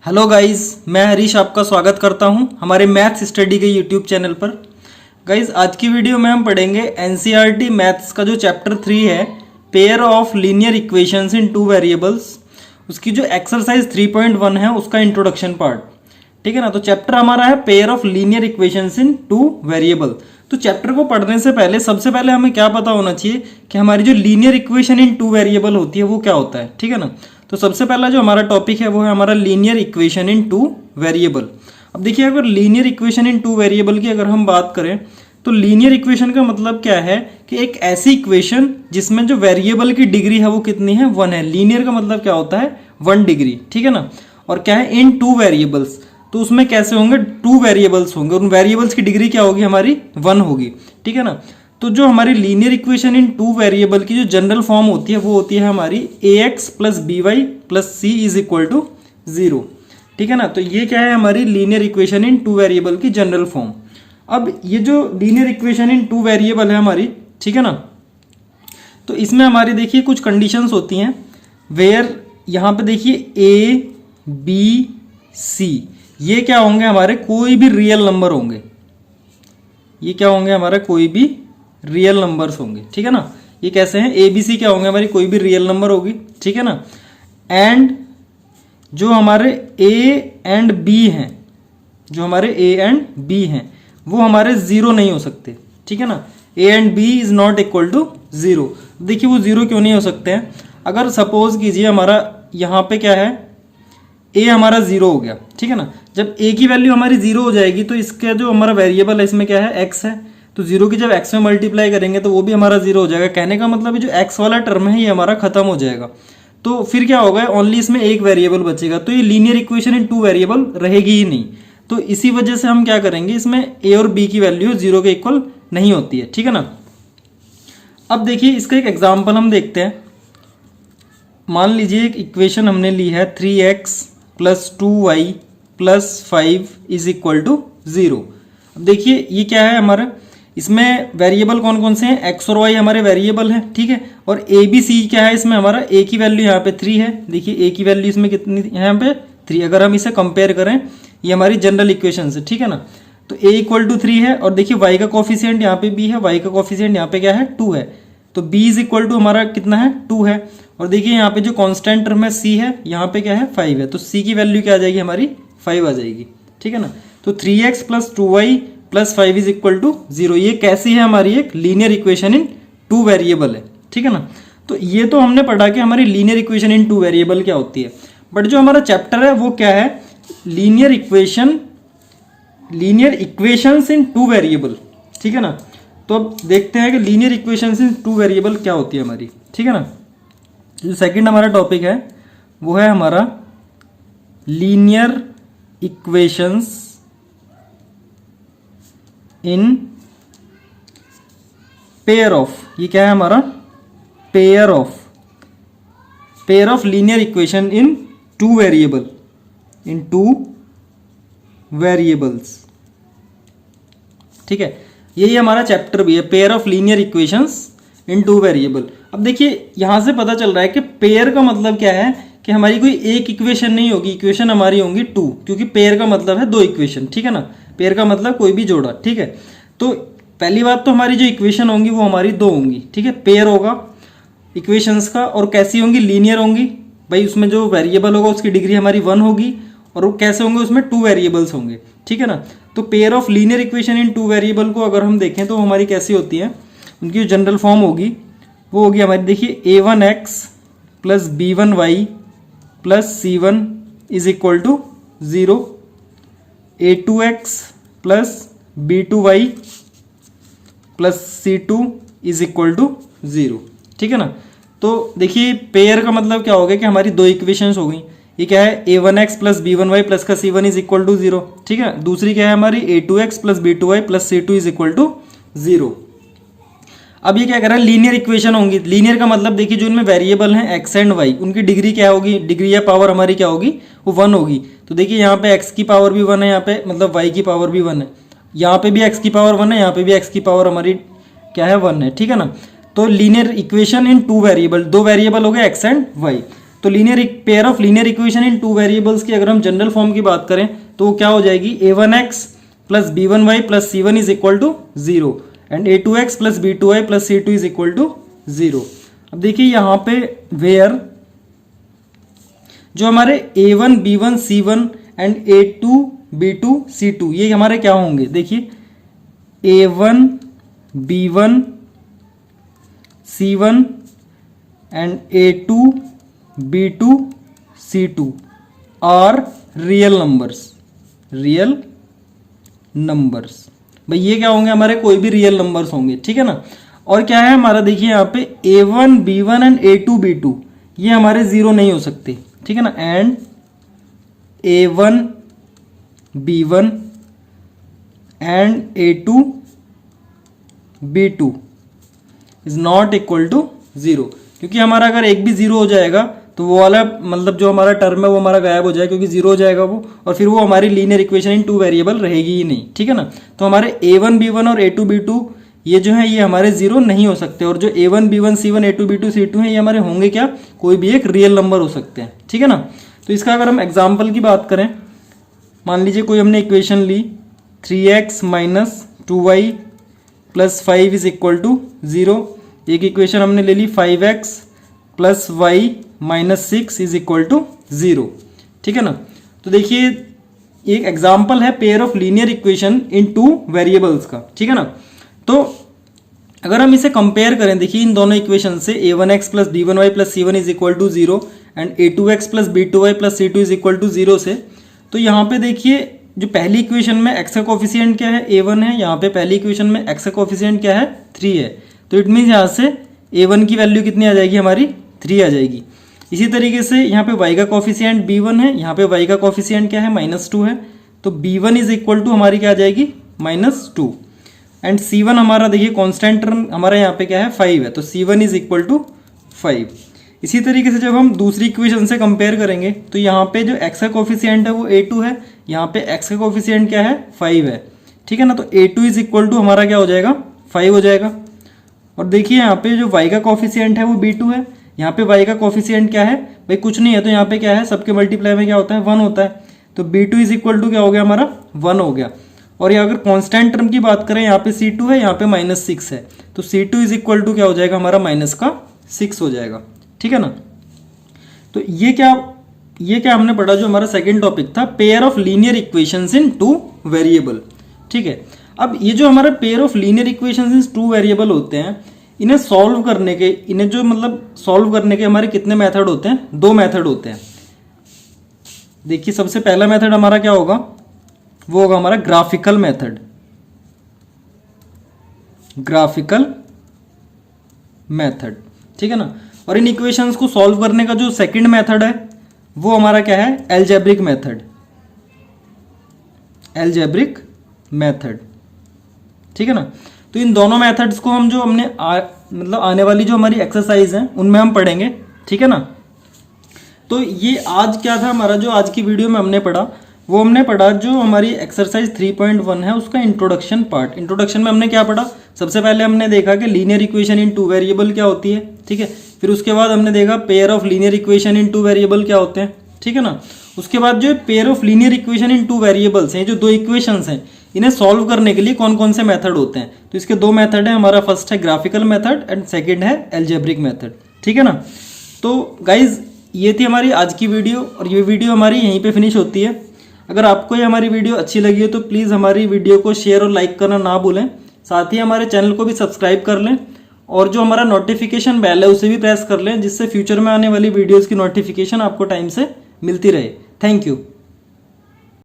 Hello guys, मैं हरीश आपका स्वागत करता हूं हमारे मैथ्स स्टडी के यूट्यूब चैनल पर। गाइस, आज की वीडियो में हम पढ़ेंगे एनसीईआरटी मैथ्स का जो चैप्टर 3 है, pair of linear equations in two variables, उसकी जो एक्सरसाइज 3.1 है उसका इंट्रोडक्शन पार्ट। ठीक है ना। तो चैप्टर हमारा है pair of linear equations in two variable. तो चैप्टर को पढ़ने से पहले सबसे पहले हमें क्या पता होना चाहिए कि हमारी जो linear equation in two variable होती है वो क्या होता है। ठीक है ना। तो सबसे पहला जो हमारा टॉपिक है वो है हमारा linear equation in two variable. अब देखिए, अगर linear equation in two variable की अगर हम बात करें तो लीनियर इक्वेशन का मतलब क्या है कि एक ऐसी इक्वेशन जिसमें जो वेरिएबल की डिग्री है वो कितनी है, 1 है। लीनियर का मतलब क्या होता है, 1 डिग्री। ठीक है ना। और क्या है, इन टू वेरिएबल्स, तो उसमें कैसे होंगे, 2 वेरिएबल्स होंगे, उन वेरिएबल्स की डिग्री क्या होगी, हमारी 1 होगी। ठीक है ना। तो जो हमारी linear equation in two variable की जो जनरल फॉर्म होती है वो होती है हमारी ax plus b y plus c is equal to 0। ठीक है ना। तो ये क्या है, हमारी linear equation in two variable की जनरल फॉर्म। अब ये जो linear equation in two variable है हमारी, ठीक है ना, तो इसमें हमारी देखिए कुछ कंडीशंस होती हैं वेयर यहाँ पे देखिए a b c ये क्या होंगे, हमारे कोई भी रियल नंबर होंगे। ये क्या होंगे, हमारे कोई भी रियल नंबर्स होंगे। ठीक है ना। ये कैसे हैं, ए बी सी क्या होंगे, हमारी कोई भी रियल नंबर होगी। ठीक है ना। एंड जो हमारे ए एंड बी हैं, जो हमारे ए एंड बी हैं वो हमारे जीरो नहीं हो सकते। ठीक है ना। A and b is not equal to 0। देखिए वो जीरो क्यों नहीं हो सकते हैं, अगर सपोज कीजिए हमारा यहाँ पे क्या है, ए हमारा 0 हो गया। ठीक है ना। जब ए की वैल्यू हमारी 0 हो जाएगी तो इसका जो हमारा वेरिएबल है इसमें क्या है, x है। तो 0 की जब x में मल्टीप्लाई करेंगे तो वो भी हमारा 0 हो जाएगा। कहने का मतलब है जो x वाला टर्म है ये हमारा खत्म हो जाएगा। तो फिर क्या होगा, ओनली इसमें एक वेरिएबल बचेगा। तो ये linear equation in two variable रहेगी ही नहीं। तो इसी वजह से हम क्या करेंगे, इसमें a और b की वैल्यू 0 के इक्वल नहीं होती है। ठीक है ना। अब देखिए इसका एक एग्जाम्पल हम देखते हैं। मान लीजिए एक इक्वेशन हमने ली है 3x plus 2y plus 5 is equal to 0। अब देखिए ये क्या है हमारा, इसमें वेरिएबल कौन कौन से हैं, x और y हमारे वेरिएबल हैं। ठीक है। और a b c क्या है, इसमें हमारा a की वैल्यू यहाँ पे 3 है। देखिए a की वैल्यू इसमें कितनी है, यहाँ पे 3। अगर हम इसे कंपेयर करें, ये हमारी जनरल इक्वेशन है। ठीक है ना। तो a इक्वल टू 3 है और देखिए y का कोफिशिएंट यहाँ पे b है, y का कोफिशिएंट यहाँ पे क्या है, 2 है। तो b इज इक्वल टू हमारा कितना है, 2 है। और देखिए यहाँ पे जो कांस्टेंट टर्म है c है, यहाँ पे क्या है, 5 है। तो c की वैल्यू क्या आ जाएगी, हमारी 5 आ जाएगी। ठीक है ना। तो 3x plus 2y plus 5 is equal to 0। ये कैसी है, हमारी एक linear equation in two variable है। ठीक है ना। तो ये तो हमने पढ़ा कि हमारी linear equation in two variable क्या होती है। बट जो हमारा चैप्टर है वो क्या है, लीनियर इक्वेशंस इन टू वेरिएबल। ठीक है ना। तो अब देखते हैं कि लीनियर इक्वेशंस इन टू वेरिएबल क्या होती है हमारी। ठीक है ना। जो सेकंड हमारा टॉपिक है वो है हमारा linear equations in pair of. ये क्या है हमारा, pair of linear equation in two variables. ठीक है। यही हमारा चैप्टर भी है, pair of linear equations in two variable. अब देखिए यहां से पता चल रहा है कि पेयर का मतलब क्या है कि हमारी कोई एक इक्वेशन नहीं होगी, इक्वेशन हमारी होंगी 2, क्योंकि पेयर का मतलब है 2 इक्वेशन। ठीक है ना। पेयर का मतलब कोई भी जोड़ा। ठीक है। तो पहली बात तो हमारी जो इक्वेशन होंगी वो हमारी 2 होंगी। ठीक है। पेयर होगा इक्वेशंस का, और कैसी होंगी, लीनियर होंगी। भाई उसमें जो वेरिएबल होगा उसकी डिग्री हमारी 1 होगी, और वो कैसे होंगे, उसमें 2 वेरिएबल्स होंगे। ठीक है ना। तो pair of linear equation in 2 variable को अगर हम देखें तो हमारी कैसी होती है, उनकी जो जनरल फॉर्म होगी वो होगी हमारी, देखिए a1x plus b1y plus c1 is equal to 0, a2x plus b2y plus c2 is equal to 0। ठीक है ना। तो देखिए पेयर का मतलब क्या हो गया कि हमारी 2 इक्वेशंस हो गई। ये क्या है, a1x प्लस b1y प्लस का c1 इज इक्वल टू 0। ठीक है। दूसरी क्या है हमारी, a2x plus b2y plus c2 is equal to 0। अब ये क्या कर रहा है, लीनियर इक्वेशन होंगी। लीनियर का मतलब देखिए जो इनमें वेरिएबल हैं x एंड y, उनकी डिग्री क्या होगी, डिग्री या पावर हमारी क्या होगी, वो 1 होगी। तो देखिए यहाँ पे x की पावर भी 1 है, यहाँ पे मतलब y की पावर भी 1 है, यहाँ पे भी x की पावर 1 है, यहाँ पे भी x की पावर हमारी क्या है, 1 है। ठीक है ना। तो linear equation in two variable, 2 variable हो गए x एंड y। तो तो pair of linear equation in two variables की अगर हम जनरल फॉर्म की बात करें तो वो क्या हो जाएगी, a1x plus b1y plus c1 is equal to 0 and a2x plus b2y plus c2 is equal to 0। अब देखिए यहाँ पे वेयर जो हमारे a1 b1 c1 and a2 b2 c2 ये हमारे क्या होंगे, देखिए a1 b1 c1 and a2 b2 c2 are real numbers. भाई ये क्या होंगे, हमारे कोई भी रियल नंबर्स होंगे, ठीक है ना। और क्या है हमारा, देखिए यहाँ पे a1 b1 and a2 b2 ये हमारे जीरो नहीं हो सकते, ठीक है ना। And a1 b1 and a2 b2 is not equal to 0, क्योंकि हमारा अगर एक भी जीरो हो जाएगा तो वो वाला मतलब जो हमारा टर्म है वो हमारा गायब हो जाएगा, क्योंकि जीरो हो जाएगा वो, और फिर वो हमारी linear equation in two variable रहेगी ही नहीं, ठीक है ना। तो हमारे a1 b1 और a2 b2 ये जो है ये हमारे जीरो नहीं हो सकते, और जो a1 b1 c1 a2 b2 c2 है ये हमारे होंगे क्या, कोई भी एक रियल नंबर हो सकते हैं, ठीक है ना। तो इसका अगर हम एग्जाम्पल की बात करें, मान लीजिए कोई हमने इक्वेशन ली 3x minus 2y plus 5 is equal to 0। एक इक्वेशन हमने ले ली 5x plus y minus 6 is equal to 0, ठीक है ना। तो देखिए एक एग्जाम्पल है pair of linear equation in two variables का, ठीक है ना। तो अगर हम इसे कंपेयर करें, देखिए इन दोनों इक्वेशन से a1x plus b1y plus c1 is equal to 0 and a2x plus b2y plus c2 is equal to 0 से, तो यहाँ पे देखिए जो पहली इक्वेशन में x का कोफिशिएंट क्या है, a1 है, यहाँ पे पहली इक्वेशन में x का कोफिशिएंट क्या है, 3 है। तो इट मीन्स यहाँ से a1 की वैल्यू कितनी आ जाएगी, हमारी 3 आ जाएगी। इसी तरीके से यहाँ पे y का कोफिशिएंट b1 है, यहाँ पे y का कोफिशिएंट क्या है, -2 है, तो b1 इज इक्वल टू हमारी क्या आ जाएगी, -2 एंड c1 हमारा देखिए कांस्टेंट टर्म हमारा यहाँ पे क्या है 5 है, तो c1 इज इक्वल टू 5। इसी तरीके से जब हम दूसरी इक्वेशन से कंपेयर करेंगे तो यहाँ पे जो x का कोफिशिएंट है वो a2 है, यहाँ पे x का कोफिशिएंट क्या है 5 है, ठीक है ना। तो a2 इज इक्वल टू हमारा क्या हो जाएगा, 5 हो जाएगा। और देखिए यहाँ पे जो y का कोफिशिएंट है वो b2 है, यहाँ पे y का कोफिशिएंट क्या है, भाई कुछ नहीं है, तो यहाँ पे क्या है, सबके मल्टीप्लाई में क्या होता है 1 होता है, तो b2 इज इक्वल टू क्या हो गया हमारा 1 हो गया। और ये अगर कांस्टेंट टर्म की बात करें, यहाँ पे c2 है, यहाँ पे -6 है, तो c2 इज इक्वल टू क्या हो जाएगा हमारा -6 हो जाएगा, ठीक है ना। तो ये क्या हमने पढ़ा, जो हमारा सेकंड टॉपिक था pair of linear equations in two variable, ठीक है। अब ये जो हमारा pair of linear equations in two variable होते हैं, इन्हें सॉल्व करने के हमारे कितने मेथड होते हैं, 2 मेथड होते हैं। देखिए सबसे पहला मेथड हमारा क्या होगा, वो होगा हमारा ग्राफिकल मेथड, ठीक है ना। और इन इक्वेशंस को सॉल्व करने का जो सेकंड मेथड है वो हमारा क्या है, एल्जेब्रिक मेथड, ठीक है ना। तो इन दोनों मेथड्स को हम जो हमने मतलब आने वाली जो हमारी एक्सरसाइज है उनमें हम पढ़ेंगे, ठीक है ना। तो ये आज क्या था हमारा, जो आज की वीडियो में हमने पढ़ा वो हमने पढ़ा जो हमारी एक्सरसाइज 3.1 है उसका इंट्रोडक्शन पार्ट। इंट्रोडक्शन में हमने क्या पढ़ा, सबसे पहले हमने देखा कि linear equation in two variable क्या होती है, ठीक है। फिर उसके बाद हमने देखा pair of linear equation in two variable क्या होते हैं, ठीक है ना। उसके बाद जो pair of linear equation in two variables हैं, जो 2 इक्वेशंस हैं, इन्हें सॉल्व करने के लिए कौन कौन से मेथड होते हैं, तो इसके 2 मेथड है, हमारा फर्स्ट है ग्राफिकल मेथड एंड सेकंड है एल्जेब्रिक मेथड, ठीक है ना। तो गाइज ये थी हमारी आज की वीडियो, और ये वीडियो हमारी यहीं पे फिनिश होती है। अगर आपको ये हमारी वीडियो अच्छी लगी हो तो प्लीज़ हमारी वीडियो को शेयर और लाइक करना ना भूलें, साथ ही हमारे चैनल को भी सब्सक्राइब कर लें, और जो हमारा नोटिफिकेशन बेल है उसे भी प्रेस कर लें, जिससे फ्यूचर में आने वाली वीडियोज़ की नोटिफिकेशन आपको टाइम से मिलती रहे। Thank you.